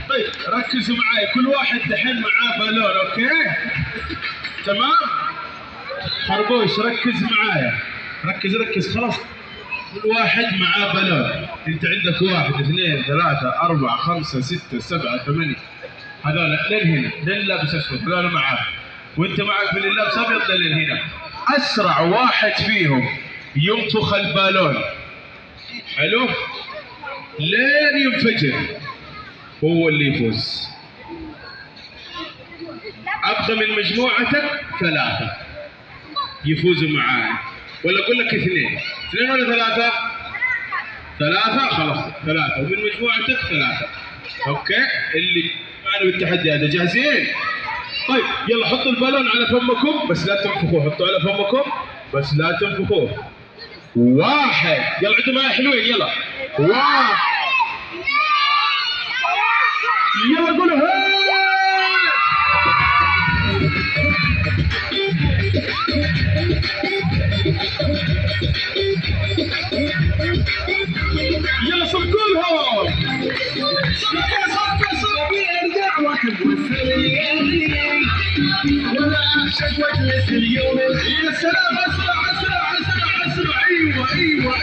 طيب ركزوا معي، كل واحد دحين معاه بالون، اوكي؟ تمام؟ خربوش ركز معايا، ركز خلاص. كل واحد معاه بالون، انت عندك 1 2 3 4 5 6 7 8 هذول لين هنا، لين لابس اسود هذول معاه، وانت معك من اللي لابس ابيض لين هنا. اسرع واحد فيهم ينفخ البالون، حلو؟ لين ينفجر هو اللي يفوز. ابغى من مجموعتك 3 يفوزوا معاي، ولا اقول لك 2 ولا 3؟ 3 خلاص 3، ومن مجموعتك 3. اوكي؟ اللي معنا بالتحدي هذا جاهزين؟ طيب يلا حطوا البالون على فمكم بس لا تنفخوه، حطوا على فمكم بس لا تنفخوه. 1 يلا عدوا معي حلوين، يلا 1 يلا قولوا هاي. يلا صفقولهم. يا سلام، اسرع. ايوه